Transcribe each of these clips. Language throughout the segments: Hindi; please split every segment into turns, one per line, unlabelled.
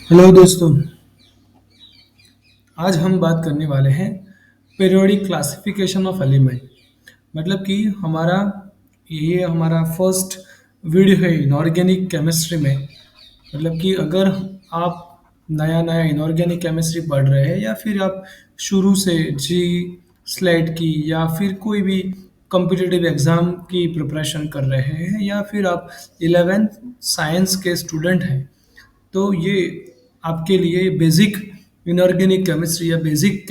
हेलो दोस्तों। आज हम बात करने वाले हैं पीरियोडिक क्लासिफिकेशन ऑफ एलिमेंट। मतलब कि हमारा फर्स्ट वीडियो है इनऑर्गेनिक केमिस्ट्री में। मतलब कि अगर आप नया नया इनऑर्गेनिक केमिस्ट्री पढ़ रहे हैं या फिर आप शुरू से जी स्लेट की या फिर कोई भी कॉम्पिटिटिव एग्ज़ाम की प्रिपरेशन कर रहे हैं या फिर आप 11th साइंस के स्टूडेंट हैं, तो ये आपके लिए बेसिक इनऑर्गेनिक केमिस्ट्री या बेसिक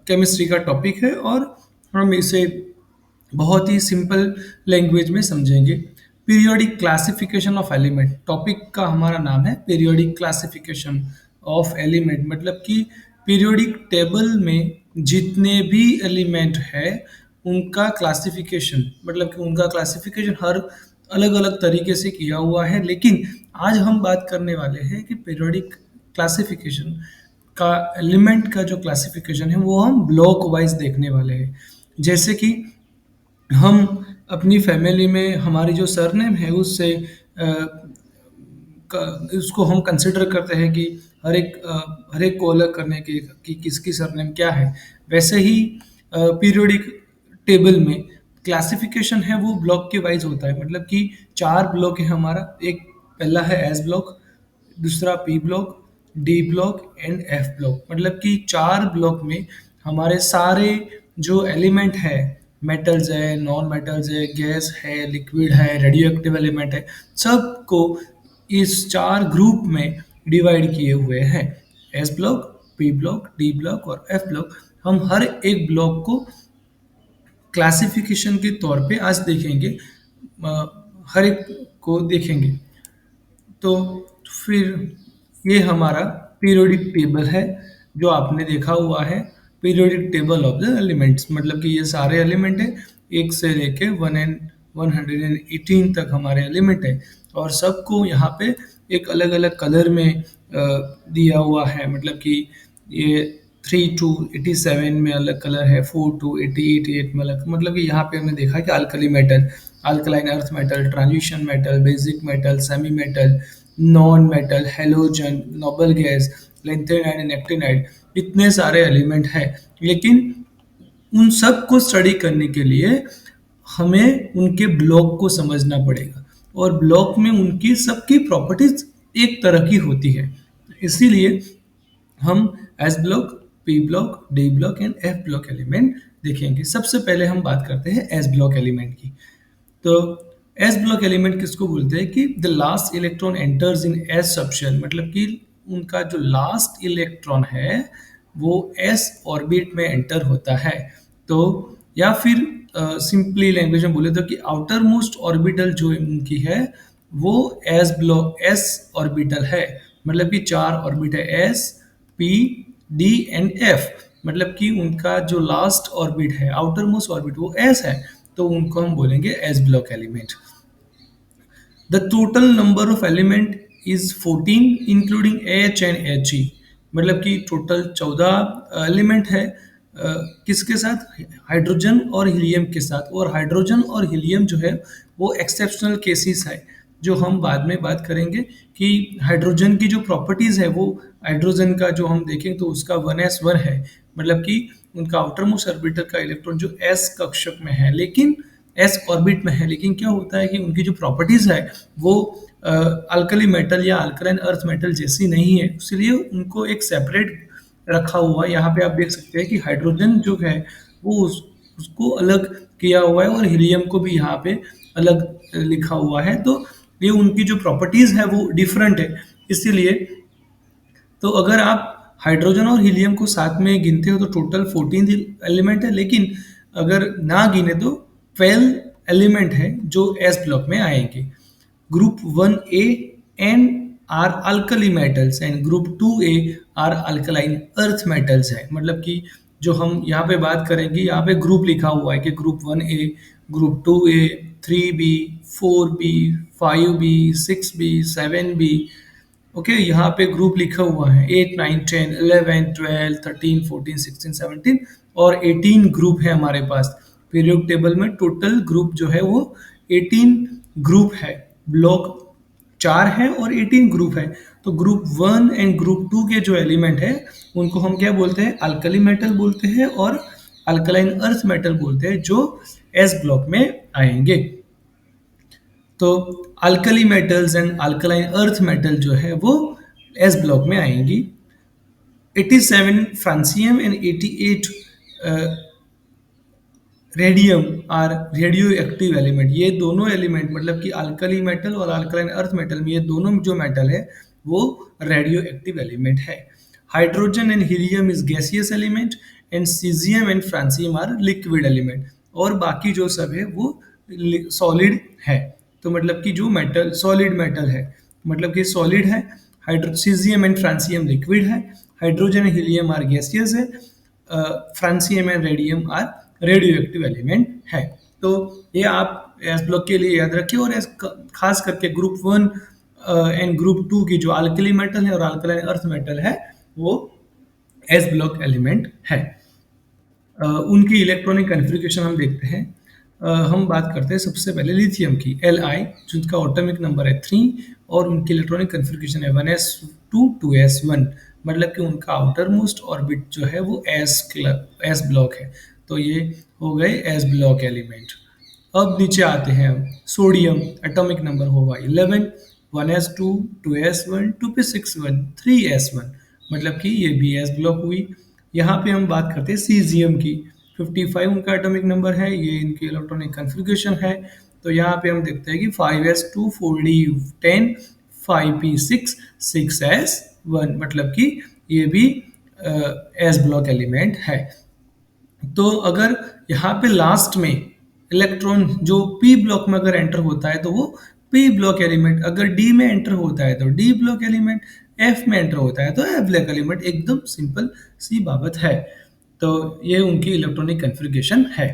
केमिस्ट्री का टॉपिक है और हम इसे बहुत ही सिंपल लैंग्वेज में समझेंगे। Periodic classification of element topic का हमारा नाम है। पीरियोडिक क्लासिफिकेशन ऑफ एलिमेंट मतलब कि पीरियोडिक टेबल में जितने भी एलिमेंट है उनका क्लासिफिकेशन, मतलब कि उनका क्लासिफिकेशन हर अलग अलग तरीके से किया हुआ है। लेकिन आज हम बात करने वाले हैं कि पीरियोडिक क्लासिफिकेशन का एलिमेंट का जो क्लासिफिकेशन है वो हम ब्लॉक वाइज देखने वाले हैं। जैसे कि हम अपनी फैमिली में हमारी जो सरनेम है उससे उसको हम कंसिडर करते हैं कि हर एक को अलग करने के कि किसकी सरनेम क्या है। वैसे ही पीरियोडिक टेबल में क्लासिफिकेशन है वो ब्लॉक के वाइज होता है। मतलब कि चार ब्लॉक है हमारा। एक पहला है एस ब्लॉक, दूसरा P block, D block and F block. मतलब कि चार ब्लॉक में हमारे सारे जो एलिमेंट है, मेटल्स है, नॉन मेटल्स है, गैस है, लिक्विड है, रेडियो एक्टिव एलिमेंट है, सबको इस चार ग्रुप में डिवाइड किए हुए हैं। S block, P block, D block और एफ ब्लॉक। हम हर एक ब्लॉक को क्लासिफिकेशन के तौर पे आज देखेंगे। अ, हर एक को देखेंगे। तो फिर ये हमारा पीरियोडिक टेबल है जो आपने देखा हुआ है। Periodic table of the elements मतलब कि ये सारे एलिमेंट है, एक से लेके 118 तक हमारे एलिमेंट है और सबको यहाँ पे एक अलग अलग कलर में दिया हुआ है। मतलब कि ये 3 टू 87 में अलग कलर है, 4 टू 88 में अलग। मतलब कि यहाँ पे हमने देखा कि alkali metal, alkaline earth metal, transition metal, basic metal, semi metal, non metal, halogen, noble gas, lanthanide and actinide, इतने सारे एलिमेंट हैं। लेकिन उन सब को स्टडी करने के लिए हमें उनके ब्लॉक को समझना पड़ेगा और ब्लॉक में उनकी सबकी प्रॉपर्टीज एक तरह की होती है। इसीलिए हम S block, P block, D block and F block element देखेंगे। सबसे पहले हम बात करते हैं एस ब्लॉक एलिमेंट की। तो एस ब्लॉक एलिमेंट किसको बोलते हैं कि the last electron enters in S subshell. मतलब कि उनका जो लास्ट इलेक्ट्रॉन है वो एस ऑर्बिट में एंटर होता है। तो या फिर सिंपली लैंग्वेज में बोले तो कि आउटर मोस्ट ऑर्बिटल जो उनकी है वो एस ऑर्बिटल है। मतलब कि चार ऑर्बिट है, S, P, D and F. मतलब कि उनका जो लास्ट ऑर्बिट है, आउटर मोस्ट ऑर्बिट, वो एस है, तो उनको हम बोलेंगे S block element. The total number of element is 14 including H and H E. मतलब कि टोटल 14 एलिमेंट है। किसके साथ? हाइड्रोजन और हीलियम के साथ। और हाइड्रोजन और हीलियम जो है वो एक्सेप्शनल केसेस है जो हम बाद में बात करेंगे कि हाइड्रोजन की जो प्रॉपर्टीज है वो हाइड्रोजन का जो हम देखें तो उसका 1s1 है। मतलब कि उनका आउटर मोस्ट ऑर्बिटल का इलेक्ट्रॉन जो एस कक्षक में है लेकिन एस ऑर्बिट में है, लेकिन क्या होता है कि उनकी जो प्रॉपर्टीज है वो अल्कली मेटल या अल्कलाइन अर्थ मेटल जैसी नहीं है, इसलिए उनको एक सेपरेट रखा हुआ है। यहाँ पे आप देख सकते हैं कि हाइड्रोजन जो है वो उसको अलग किया हुआ है और हीलियम को भी यहाँ पे अलग लिखा हुआ है। तो ये उनकी जो प्रॉपर्टीज है वो डिफरेंट है। इसीलिए तो अगर आप हाइड्रोजन और हीलियम को साथ में गिनते हो तो टोटल 14 एलिमेंट है, लेकिन अगर ना गिने तो 12 एलिमेंट है जो एस ब्लॉक में आएंगे। Group 1A and are alkali metals and group 2A are alkaline earth metals है। मतलब कि जो हम यहाँ पे बात करेंगे, यहाँ पे ग्रुप लिखा हुआ है कि group 1A, group 2A, 3B, 4B, 5B, 6B, 7B। Okay, यहाँ पे ग्रुप लिखा हुआ है 8, 9, 10, 11, 12, 13, 14, 16, 17 और 18 ग्रुप है हमारे पास। पीरियोडिक टेबल में टोटल ग्रुप जो है वो 18 ग्रुप है। ब्लॉक 4 है और 18 ग्रुप है। तो ग्रुप 1 एंड ग्रुप 2 के जो एलिमेंट है उनको हम क्या बोलते हैं, अल्कली मेटल बोलते हैं और अल्कलाइन अर्थ मेटल बोलते हैं, जो एस ब्लॉक में आएंगे। तो alkali metals and alkaline earth metal जो है वो एस ब्लॉक में आएंगी। 87 francium and 88 radium are radio active element. ये दोनों एलिमेंट मतलब कि अल्कली मेटल और अल्कलाइन अर्थ मेटल में ये दोनों जो मेटल है वो रेडियो एक्टिव एलिमेंट है। Hydrogen and helium is gaseous element and caesium and francium are liquid element. और बाकी जो सब है वो सॉलिड है। तो मतलब कि जो मेटल सॉलिड मेटल है मतलब कि सॉलिड है। हाइड्रोसीजियम एंड फ्रांसियम लिक्विड है। Hydrogen and helium are gaseous है। Francium and radium are radio active element है। तो ये आप एस ब्लॉक के लिए याद रखिए। और खास करके ग्रुप 1 एंड ग्रुप 2 की जो अल्कली मेटल है और अल्कलाइन अर्थ मेटल है वो एस ब्लॉक एलिमेंट है। उनकी इलेक्ट्रॉनिक कन्फिग्रेशन हम देखते हैं। हम बात करते हैं सबसे पहले लिथियम की, Li, जिनका एटॉमिक नंबर है 3 और उनकी इलेक्ट्रॉनिक कन्फिग्रेशन है 1s2 2s1। मतलब कि उनका आउटर मोस्ट ऑर्बिट जो है वो एस ब्लॉक है। तो ये हो गए एस ब्लॉक एलिमेंट। अब नीचे आते हैं हम। सोडियम एटॉमिक नंबर होगा 11, 1s2 2s1 2p61 3s1। मतलब कि ये भी एस ब्लॉक हुई। यहाँ पे हम बात करते हैं सीजियम की। 55 उनका एटॉमिक नंबर है। ये इनकी इलेक्ट्रॉनिक कन्फिग्रेशन है। तो यहाँ पे हम देखते हैं कि 5s2 4d10 5p6 6s1। मतलब कि ये भी एस ब्लॉक एलिमेंट है। तो अगर यहाँ पे लास्ट में इलेक्ट्रॉन जो पी ब्लॉक में अगर एंटर होता है तो वो पी ब्लॉक एलिमेंट, अगर डी में एंटर होता है तो डी ब्लॉक एलिमेंट, एफ में एंटर होता है तो एफ ब्लॉक एलिमेंट। एकदम सिंपल सी बात है। तो ये उनकी इलेक्ट्रॉनिक कन्फिग्रेशन है।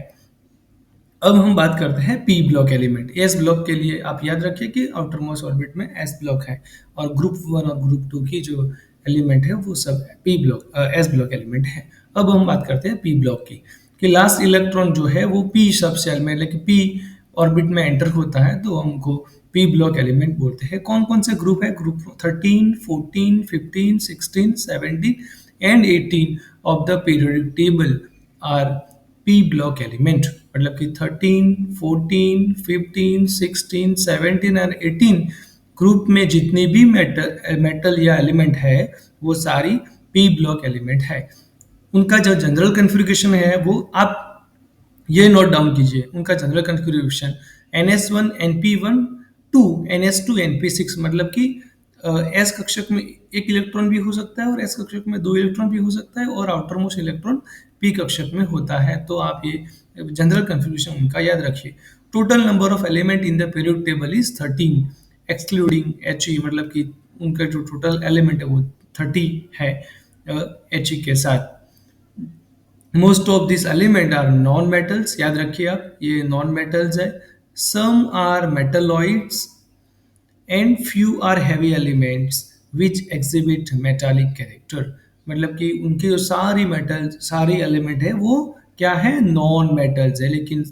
अब हम बात करते हैं P block element. S block के लिए आप याद रखिए कि आउटर मोस्ट ऑर्बिट में एस ब्लॉक है और ग्रुप 1 और ग्रुप 2 की जो एलिमेंट है वो सब P block S block element है। अब हम बात करते हैं पी ब्लॉक की कि लास्ट इलेक्ट्रॉन जो है वो पी सब सेल में लेकिन पी ऑर्बिट में एंटर होता है तो हमको पी ब्लॉक एलिमेंट बोलते हैं। कौन कौन से ग्रुप है? Group 13 14 15 16 17 and 18 of the periodic table R P block element. मतलब कि 13 14 15 16 17 एंड 18 ग्रुप में जितने भी मेटल या एलिमेंट है वो सारी पी ब्लॉक एलिमेंट है। उनका जो जनरल कन्फिग्रेशन है वो आप ये नोट डाउन कीजिए। उनका general configuration NS1 NP1 2 NS2 NP6। मतलब कि एस कक्षक में एक इलेक्ट्रॉन भी हो सकता है और एस कक्षक में 2 इलेक्ट्रॉन भी हो सकता है और आउटर मोस्ट इलेक्ट्रॉन पी कक्षक में होता है। तो आप ये जनरल कन्फिग्रेशन उनका याद रखिए। Total number of element in the periodic table is 13 excluding He। मतलब कि उनका जो टोटल एलिमेंट है वो 30 है He के साथ। Most of this element are non metals. याद रखिए आप ये नॉन मेटल्स है। Some are metalloids and few are heavy elements which exhibit metallic character. मतलब कि उनकी जो सारी मेटल सारी एलिमेंट है वो क्या है? नॉन मेटल्स है। लेकिन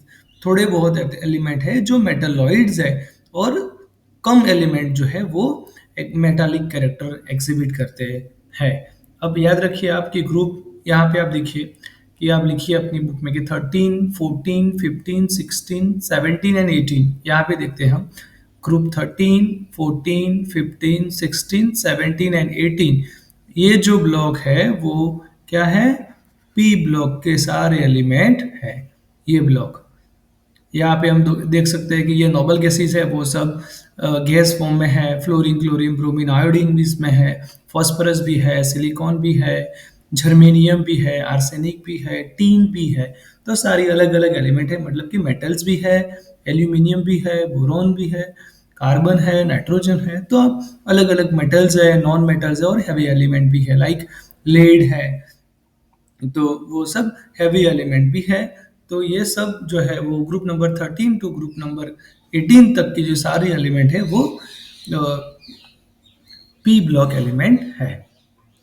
थोड़े बहुत एलिमेंट है जो मेटलॉइड्स है और कम एलिमेंट जो है वो एक मेटालिक कैरेक्टर एग्जिबिट करते हैं। अब याद रखिए आपकी ग्रुप यहाँ पे आप देखिए कि आप लिखिए अपनी बुक में कि 13 14 15 16 17 एंड 18। यहाँ पे देखते हैं हम ग्रुप 13 14 15 16 17 एंड 18। ये जो ब्लॉक है वो क्या है? पी ब्लॉक के सारे एलिमेंट है ये ब्लॉक। यहाँ पे हम देख सकते हैं कि ये नोबल गैसेस है वो सब गैस फॉर्म में है। फ्लोरीन क्लोरीन ब्रोमीन आयोडीन भी इसमें है, फॉस्फोरस भी है, सिलिकॉन भी है, जर्मेनियम भी है, आर्सेनिक भी है, टीन भी है। तो सारी अलग अलग एलिमेंट है। मतलब कि मेटल्स भी है, एल्यूमिनियम भी है, बोरॉन भी है, कार्बन है, नाइट्रोजन है। तो अलग अलग मेटल्स है, नॉन मेटल्स है और हैवी एलिमेंट भी है लाइक लेड है। तो वो सब हैवी एलिमेंट भी है। तो ये सब जो है वो group number 13 to group number 18 तक की जो सारी एलिमेंट है वो पी ब्लॉक एलिमेंट है।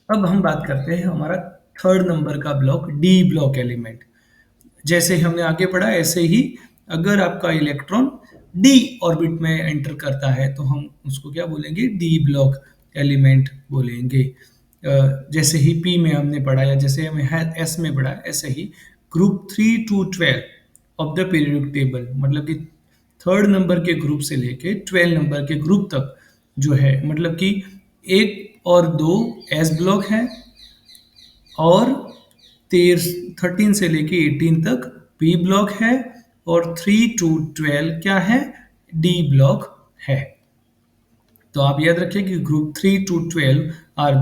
अब हम बात करते हैं हमारा थर्ड नंबर का ब्लॉक डी ब्लॉक एलिमेंट। जैसे हमने आगे पढ़ा ऐसे ही अगर आपका इलेक्ट्रॉन डी ऑर्बिट में एंटर करता है तो हम उसको क्या बोलेंगे, डी ब्लॉक एलिमेंट बोलेंगे। जैसे ही पी में हमने पढ़ा या जैसे हमें एस में पढ़ा, ऐसे ही group 3 to 12 of the periodic table, मतलब कि थर्ड नंबर के ग्रुप से लेके 12 नंबर के ग्रुप तक जो है, मतलब कि 1 और 2 एस ब्लॉक है, और 13 से लेके 18 तक पी ब्लॉक है, और 3 to 12 क्या है, डी ब्लॉक है। तो आप याद रखिए कि group 3 to 12 are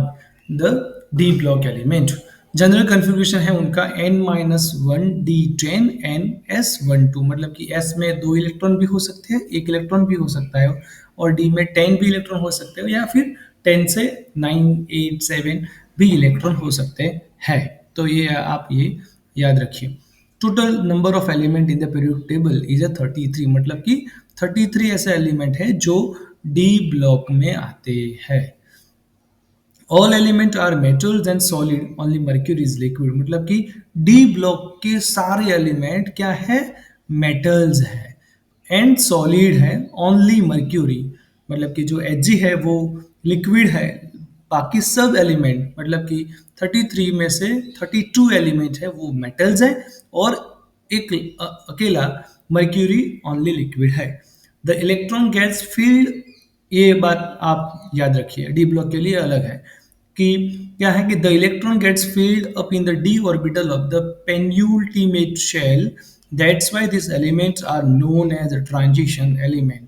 the D block element. General configuration है उनका n-1 D10 ns12, मतलब कि s में 2 इलेक्ट्रॉन भी हो सकते हैं, 1 इलेक्ट्रॉन भी हो सकता है, और d में 10 भी इलेक्ट्रॉन हो सकते हैं, या फिर 10 से 9 8 7 भी इलेक्ट्रॉन हो सकते हैं। तो ये आप ये याद रखिए। Total number of element in the periodic table is 33, मतलब कि 33 ऐसे एलिमेंट है जो डी ब्लॉक में आते हैं। All element are metals and solid, only mercury is liquid, मतलब कि डी ब्लॉक के सारे एलिमेंट क्या है, मेटल्स है, एंड सॉलिड है, ओनली मर्क्यूरी, मतलब कि जो Hg है वो लिक्विड है, बाकी सब एलिमेंट मतलब कि 33 में से 32 एलिमेंट है वो मेटल्स है, और एक अकेला मर्क्यूरी ओनली लिक्विड है। द इलेक्ट्रॉन गेट्स फील्ड, ये बात आप याद रखिए, डी ब्लॉक के लिए अलग है कि क्या है कि the electron gets filled up in the D orbital of the penultimate shell, that's why this elements are known as a transition element.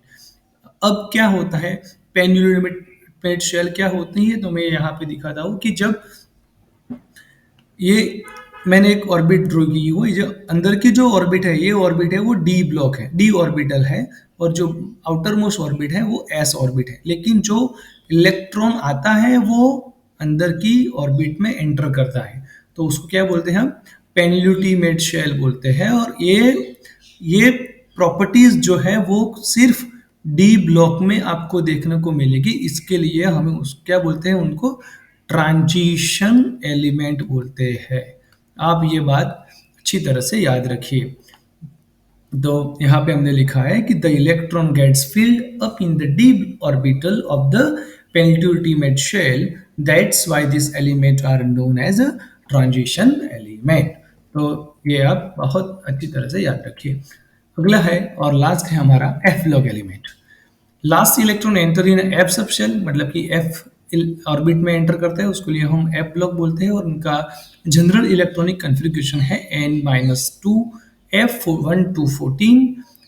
अब क्या होता है, पेन्यूल्टीमेट शेल क्या होती है, तो मैं यहाँ पे दिखाता हूँ कि जब ये मैंने एक ऑर्बिट ड्रॉ की हुई, जो अंदर की जो ऑर्बिट है, ये ऑर्बिट है वो डी ब्लॉक है, डी ऑर्बिटल है, और जो आउटर मोस्ट ऑर्बिट है वो एस ऑर्बिट है, लेकिन जो इलेक्ट्रॉन आता है वो अंदर की ऑर्बिट में एंटर करता है, तो उसको क्या बोलते हैं हम, पेन्यूल्टीमेट शेल बोलते हैं। और ये प्रॉपर्टीज जो है वो सिर्फ डी ब्लॉक में आपको देखने को मिलेगी, इसके लिए हमें उस क्या बोलते हैं, उनको ट्रांजिशन एलिमेंट बोलते हैं। आप ये बात अच्छी तरह से याद रखिए। तो यहाँ पे हमने लिखा है कि the electron gets filled up in the D orbital of the penultimate shell, that's why this element are known as a transition element. तो ये आप बहुत अच्छी तरह से याद रखिए। अगला है और लास्ट है हमारा F block element. Last electron enter in F subshell, मतलब कि एफ ऑर्बिट में एंटर करता है, उसके लिए हम एफ ब्लॉक बोलते हैं, और उनका जनरल इलेक्ट्रॉनिक कन्फिग्रेशन है n-2 f1 to 14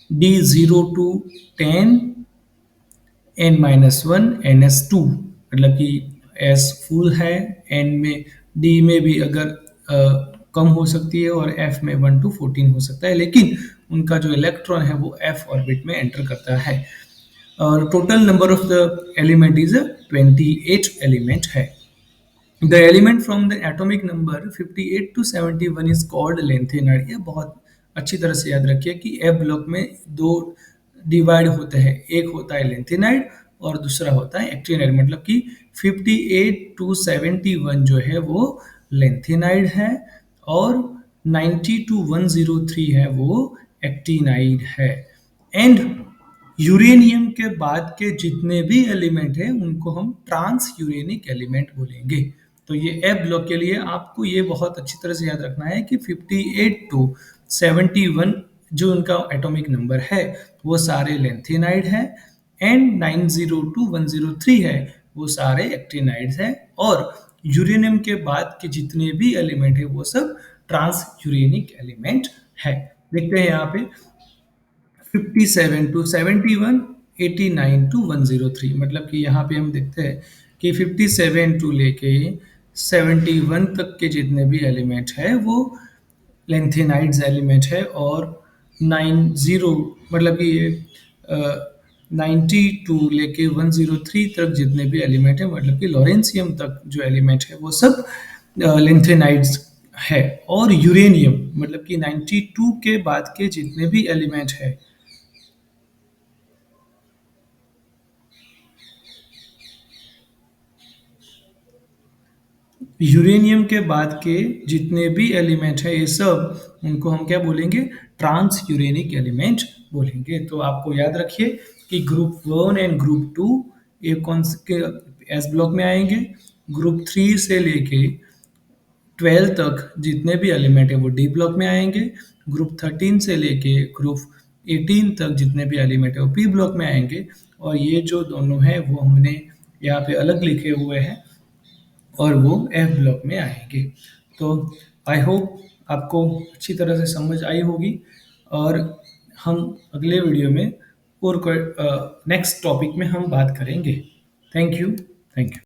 d0 to 10 n-1 ns2, मतलब कि s फुल है, n में d में भी अगर कम हो सकती है, और f में 1 to 14 हो सकता है, लेकिन उनका जो इलेक्ट्रॉन है वो f ऑर्बिट में एंटर करता है। और total number of the element is 28 element है। The element from the atomic number 58 to 71 is called lanthanide. ये बहुत अच्छी तरह से याद रखिए कि एफ ब्लॉक में दो डिवाइड होते हैं, एक होता है लेंथेनाइड और दूसरा होता है एक्टिनाइड, मतलब कि 58 to 71 जो है वो लेंथेनाइड है, और 90 to 103 है वो एक्टिनाइड है। एंड यूरेनियम के बाद के जितने भी एलिमेंट हैं उनको हम ट्रांस यूरेनिक एलिमेंट बोलेंगे। तो ये एफ ब्लॉक के लिए आपको ये बहुत अच्छी तरह से याद रखना है कि 58 to 71 जो उनका एटॉमिक नंबर है वो सारे लेंथेनाइड है, एंड 90 to 103 है वो सारे एक्टिनाइड्स है, और यूरेनियम के बाद के जितने भी एलिमेंट है वो सब ट्रांस यूरेनिक एलिमेंट है। देखते हैं यहाँ पे 57 to 71, 89 to 103, मतलब कि यहाँ पे हम देखते हैं कि 57 टू लेके 71 तक के जितने भी एलिमेंट है वो लेंथेनाइड्स एलिमेंट है, और 90 मतलब कि ये 90 टू लेके 103 तक जितने भी एलिमेंट है, मतलब कि लॉरेंसियम तक जो एलिमेंट है वो सब लेंथेनाइड्स है, और यूरेनियम मतलब कि 92 के बाद के जितने भी एलिमेंट है यूरेनियम के बाद के जितने भी एलिमेंट है ये सब, उनको हम क्या बोलेंगे, ट्रांस यूरेनिक एलिमेंट बोलेंगे। तो आपको याद रखिए कि ग्रुप 1 एंड ग्रुप 2 ये कौन से के एस ब्लॉक में आएंगे। ग्रुप 3 से लेके 12 तक जितने भी एलिमेंट है वो डी ब्लॉक में आएंगे। ग्रुप 13 से लेके ग्रुप 18 तक जितने भी एलिमेंट है वो पी ब्लॉक में आएंगे। और ये जो दोनों हैं वो हमने यहाँ पे अलग लिखे हुए हैं और वो एफ ब्लॉक में आएंगे। तो आई होप आपको अच्छी तरह से समझ आई होगी और हम अगले वीडियो में और नेक्स्ट टॉपिक में हम बात करेंगे। Thank you. Thank you.